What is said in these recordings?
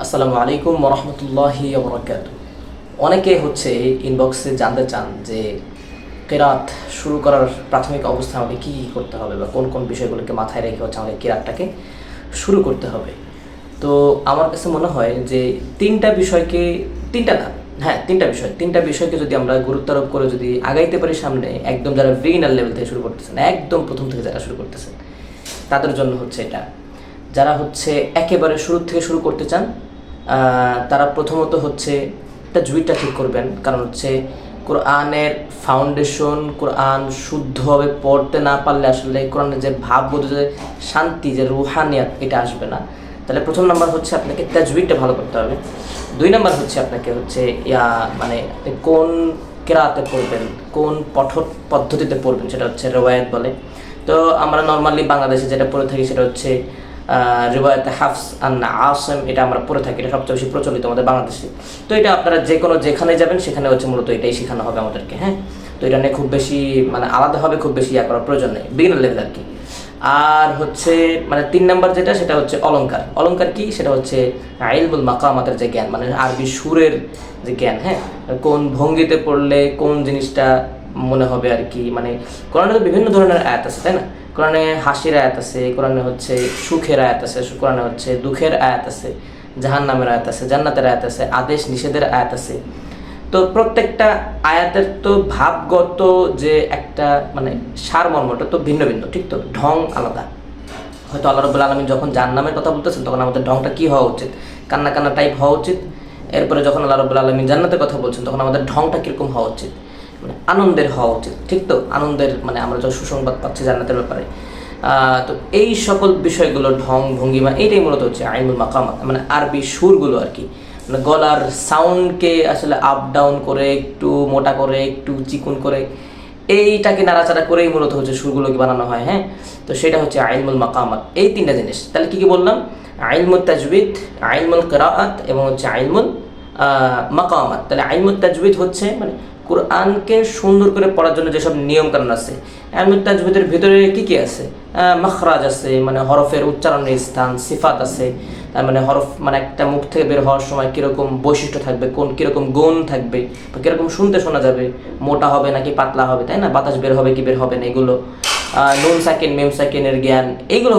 আসসালামু আলাইকুম রহমতুল্লাহি ওবরাকাতু। অনেকে ইনবক্সে জানতে চান যে কেরাত শুরু করার প্রাথমিক অবস্থায় আমাকে কী কী করতে হবে বা কোন কোন বিষয়গুলোকে মাথায় রেখে আমাকে কেরাতটাকে শুরু করতে হবে। তো আমার কাছে মনে হয় যে তিনটা বিষয়কে যদি আমরা গুরুত্ব আরোপ করে যদি আগাইতে পারি সামনে, একদম যারা বিগিনার লেভেল থেকে শুরু করতেছেন, একদম প্রথম থেকে যারা শুরু করতেছেন তাদের জন্য এটা। যারা একেবারে শুরু থেকে শুরু করতে চান তারা প্রথমত তাজউইদটা ঠিক করবেন। কারণ কোরআনের ফাউন্ডেশন, কোরআন শুদ্ধভাবে পড়তে না পারলে আসলে কোরআনের যে ভাববোধ, যে শান্তি, যে রুহানিয়াত, এটা আসবে না। তাহলে প্রথম নাম্বার আপনাকে তাজউইদটা ভালো করতে হবে। দুই নাম্বার আপনাকে কোন কেরাতে পড়বেন, কোন পঠন পদ্ধতিতে পড়বেন, সেটা রেওয়ায়াত বলে। তো আমরা নর্মালি বাংলাদেশে যেটা পড়ে থাকি সেটা রিওয়ায়াতে হাফস আন আসিম, এটা আমরা পড়ে থাকি, এটা সবচেয়ে বেশি প্রচলিত আমাদের বাংলাদেশে। তো এটা আপনারা যেখানে যাবেন সেখানে মূলত এটাই শেখানো হবে আমাদেরকে। হ্যাঁ, তো এটা নিয়ে খুব বেশি আলাদাভাবে খুব বেশি করার প্রয়োজন নেই, বিগিনার লেভেল আর কি। আর তিন নাম্বার সেটা অলংকার। অলংকার কি? সেটা ইলমুল মাকামাতের যে জ্ঞান, আরবি সুরের যে জ্ঞান। হ্যাঁ, কোন ভঙ্গিতে পড়লে কোন জিনিসটা মনে হবে আর কি। কোরআনে তো বিভিন্ন ধরনের আয়াত আছে, তাই না? কোরআনে হাসির আয়াত আছে, কোরআনে সুখের আয়াত আছে, কোরআনে দুঃখের আয়াত আছে, জাহান্নামের আয়াত আছে, জান্নাতের আয়াত আছে, আদেশ নিষেধের আয়াত আছে। তো প্রত্যেকটা আয়াতের তো ভাবগত যে একটা সারমর্মটা তো ভিন্ন ভিন্ন, ঠিক তো? ঢং আলাদা। হয়তো আল্লাহ রাব্বুল আলামিন যখন জাহান্নামের কথা বলতেছেন তখন আমাদের ঢংটা কি হওয়া উচিত? কান্না কান্না টাইপ হওয়া উচিত। এরপরে যখন আল্লাহ রাব্বুল আলামিন জান্নাতের কথা বলছেন তখন আমাদের ঢংটা কীরকম হওয়া উচিত? আনন্দের হওয়া উচিত, ঠিক তো? আনন্দের আমরা যখন সুসংবাদ পাচ্ছি জান্নাতের ব্যাপারে। তো এই সকল বিষয়গুলো, ঢং ভঙ্গিমা, এইটাই মূলত ইলমুল মাকামাত, আরবি সুরগুলো আর কি। গলার সাউন্ডকে আসলে আপ ডাউন করে, একটু মোটা করে, একটু চিকুন করে, এইটাকে নাড়াচাড়া করেই মূলত সুরগুলোকে বানানো হয়। হ্যাঁ, তো সেটা ইলমুল মাকামাত। এই তিনটা জিনিস। তাহলে কি কি বললাম? ইলমুল তাজউইদ, ইলমুল কিরাআত এবং ইলমুল মাকামাত। তাহলে ইলমুল তাজউইদ কোরআনকে সুন্দর করে পড়ার জন্য যেসব নিয়মকানুন আছে। ইলমুল তাজউইদের ভিতরে কি কি আছে? মাখরাজ আছে, হরফের উচ্চারণের স্থান, সিফাত আছে। হরফ একটা মুখ থেকে বের হওয়ার সময় কীরকম বৈশিষ্ট্য থাকবে, কীরকম গুণ থাকবে, বা কীরকম শুনতে শোনা যাবে, মোটা হবে নাকি পাতলা হবে, তাই না? বাতাস বের হবে কি বের হবে না, এগুলো। নুন সাকিন, মিম সাকিনের জ্ঞান, এইগুলো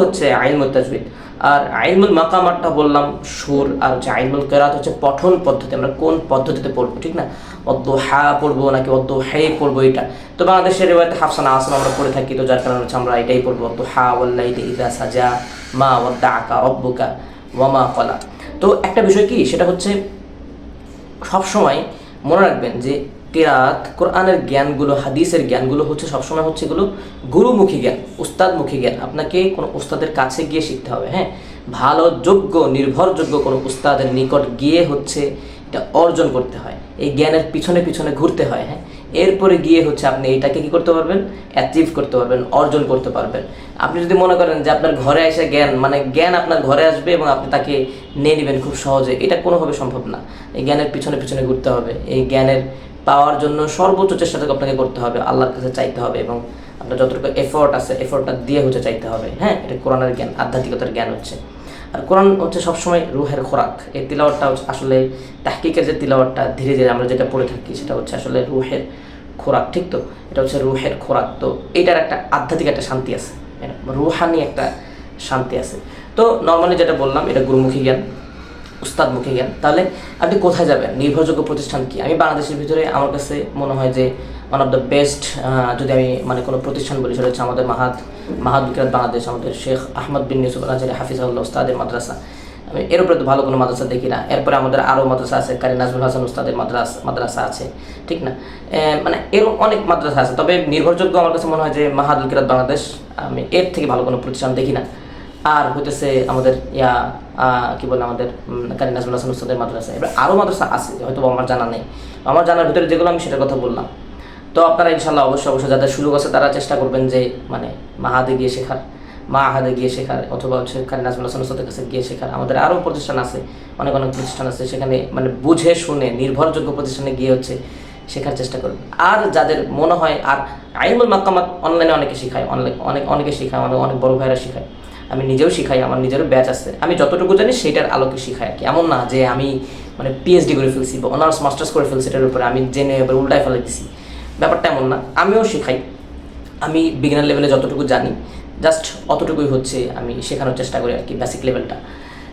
ইলমুল তাজউইদ। আর ইলমুল মাকামাতটা বললাম সুর। আর ইলমুল কিরাআত পঠন পদ্ধতি, আমরা কোন পদ্ধতিতে পড়বো, ঠিক না? ওয়াদ্দুহা পড়বো নাকি ওয়াদ্দুহাই পড়বো, এটা তো বাংলাদেশের রিওয়ায়াতে হাফস আন আসিম আমরা পড়ে থাকি। তো যার কারণে আমরা এটাই পড়বো, ওয়াদ্দুহা ওয়াল্লাইলি ইযা সাজা মা ওয়াদ্দাআকা রাব্বুকা ওয়া মা ক্বালা। তো একটা বিষয় কি, সেটা সবসময় মনে রাখবেন যে কিরাত, কোরআনের জ্ঞানগুলো, হাদিসের জ্ঞানগুলো সবসময় এগুলো গুরুমুখী জ্ঞান, উস্তাদমুখী জ্ঞান। আপনাকে কোনো উস্তাদের কাছে গিয়ে শিখতে হবে। হ্যাঁ, ভালো যোগ্য নির্ভরযোগ্য কোনো উস্তাদের নিকট গিয়ে এটা অর্জন করতে হয়। এই জ্ঞানের পিছনে পিছনে ঘুরতে হয়। হ্যাঁ, এরপরে গিয়ে আপনি এইটাকে কি করতে পারবেন? অ্যাচিভ করতে পারবেন, অর্জন করতে পারবেন। আপনি যদি মনে করেন যে আপনার ঘরে এসে জ্ঞান আপনার ঘরে আসবে এবং আপনি তাকে নিয়ে নেবেন খুব সহজে, এটা কোনোভাবে সম্ভব না। এই জ্ঞানের পিছনে পিছনে ঘুরতে হবে। এই জ্ঞানের পাওয়ার জন্য সর্বোচ্চ চেষ্টাটুকু আপনাকে করতে হবে, আল্লাহর কাছে চাইতে হবে, এবং আপনার যতটুকু এফোর্ট আছে এফোর্টটা দিয়ে চাইতে হবে। হ্যাঁ, এটা কোরআনের জ্ঞান, আধ্যাত্মিকতার জ্ঞান। আর কোরআন সবসময় রুহের খোরাক। এই তিলাওয়াতটা আসলে তাহকিকের যে তিলাওয়াতটা ধীরে ধীরে আমরা যেটা পড়ে থাকি সেটা আসলে রুহের খোরাক, ঠিক তো? এটা রুহের খোরাক। তো এটার একটা আধ্যাত্মিক একটা শান্তি আছে, রুহানি একটা শান্তি আছে। তো নর্মালি যেটা বললাম, এটা গুরুমুখী জ্ঞান, উস্তাদমুখী জ্ঞান। তাহলে আপনি কোথায় যাবেন? নির্ভরযোগ্য প্রতিষ্ঠান কি? আমি বাংলাদেশের ভিতরে আমার কাছে মনে হয় যে ওয়ান অফ দ্য বেস্ট, যদি আমি কোনো প্রতিষ্ঠান বলি, সেটা আমাদের মাহাদুল কিরাত বাংলাদেশ, আমাদের শেখ আহমদ বিন ইউসুফ আল আজহারি হাফিজাহুল্লাহ উস্তাদের মাদ্রাসা। আমি এর উপরে তো ভালো কোনো মাদ্রাসা দেখি না। এরপরে আমাদের আরও মাদ্রাসা আছে, কারি নাজমুল হাসান উস্তাদের মাদ্রাসা আছে, ঠিক না? এরকম অনেক মাদ্রাসা আছে। তবে নির্ভরযোগ্য আমার কাছে মনে হয় যে মাহাদুল কিরাত বাংলাদেশ। আমি এর থেকে ভালো কোনো প্রতিষ্ঠান দেখি না। আর আমাদের কি বলে, আমাদের কারি নাজমুল হাসান উস্তাদের মাদ্রাসা। এবার আরও মাদ্রাসা আছে, হয়তো আমার জানা নেই। আমার জানার ভিতরে যেগুলো আমি সেটার কথা বললাম। তো আপনারা ইনশাল্লাহ অবশ্যই যাদের সুযোগ আছে তারা চেষ্টা করবেন যে মাহাদে গিয়ে শেখার, অথবা কারি নাজমুল হাসান উস্তাদের কাছে গিয়ে শেখার। আমাদের আরও প্রতিষ্ঠান আছে, অনেক প্রতিষ্ঠান আছে, সেখানে বুঝে শুনে নির্ভরযোগ্য প্রতিষ্ঠানে গিয়ে শেখার চেষ্টা করবেন। আর যাদের মনে হয়, আর ইলমুল মাকামাত অনলাইনে অনেকে শেখায়, অনেকে শেখায়, অনেক বড় ভাইরা শেখায়। আমি নিজেও শিখাই, আমার নিজেরও ব্যাচ আছে, আমি যতটুকু জানি সেইটার আলোকে শিখাই আর কি। এমন না যে আমি মানে পিএইচডি করে ফেলছি বা অনার্স মাস্টার্স করে ফেলছি এটার উপরে, আমি জেনে এবার উল্টায় ফেলে দিছি, ব্যাপারটা এমন না। আমিও শিখাই, আমি বিগিনার লেভেলে যতটুকু জানি জাস্ট অতটুকুই হচ্ছে আমি শেখানোর চেষ্টা করি আর কি, বেসিক লেভেলটা।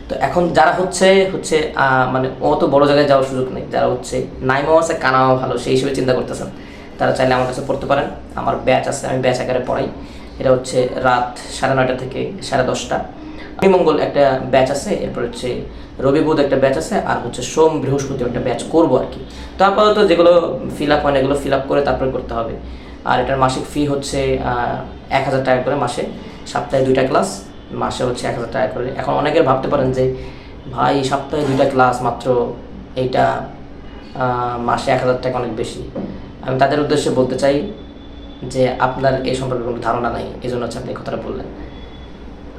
তো এখন যারা হচ্ছে মানে অত বড় জায়গায় যাওয়ার সুযোগ নেই, যারা হচ্ছে নাইমাও আছে কানাও ভালো সেই হিসেবে চিন্তা করতেছেন, তারা চাইলে আমার কাছে পড়তে পারেন। আমার ব্যাচ আছে, আমি ব্যাচ আকারে পড়াই। এটা হচ্ছে রাত 9:30 থেকে 10:30। মঙ্গল একটা ব্যাচ আছে, এরপর হচ্ছে রবি বুধ একটা ব্যাচ আছে, আর হচ্ছে সোম বৃহস্পতি একটা ব্যাচ করবো আর কি। তো আপাতত যেগুলো ফিল আপ হয় না এগুলো ফিল আপ করে তারপরে করতে হবে। আর এটার মাসিক ফি হচ্ছে 1000 টাকা করে মাসে, সপ্তাহে 2টা ক্লাস, মাসে হচ্ছে 1000 টাকা করে। এখন অনেকের ভাবতে পারেন যে ভাই সপ্তাহে 2টা ক্লাস মাত্র, এইটা মাসে 1000 টাকা অনেক বেশি। আমি তাদের উদ্দেশ্যে বলতে চাই যে আপনার এই সম্পর্কে কোনো ধারণা নাই, এই জন্য হচ্ছে আপনি এই কথাটা বললেন।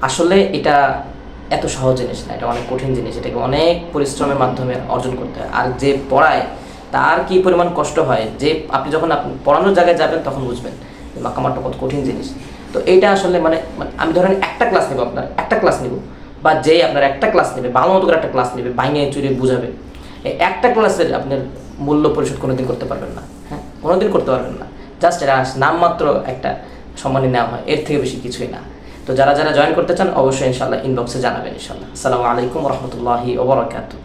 আসলে এটা এত সহজ জিনিস না, এটা অনেক কঠিন জিনিস, এটাকে অনেক পরিশ্রমের মাধ্যমে অর্জন করতে হয়। আর যে পড়ায় তার কী পরিমাণ কষ্ট হয়, যে আপনি যখন আপনি পড়ানোর জায়গায় যাবেন তখন বুঝবেন যে মাকামারটা কত কঠিন জিনিস। তো এইটা আসলে মানে আমি ধরেন একটা ক্লাস নেব, আপনার একটা ক্লাস নেব, বা যেই আপনার একটা ক্লাস নেবে, ভালো মতো করে একটা ক্লাস নেবে, ভাঙিয়ে চুরিয়ে বুঝাবে, এই একটা ক্লাসের আপনার মূল্য পরিশোধ কোনোদিন করতে পারবেন না। হ্যাঁ, কোনোদিন করতে পারবেন না। জাস্ট এটা নামমাত্র একটা সম্মানী নেওয়া হয়, এর থেকে বেশি কিছুই না। তো যারা যারা জয়েন করতে চান অবশ্যই ইনশাআল্লাহ ইনবক্সে জানাবেন ইনশাআল্লাহ। আসসালামু আলাইকুম রহমতুল্লাহি ওয়া বারাকাতুহু।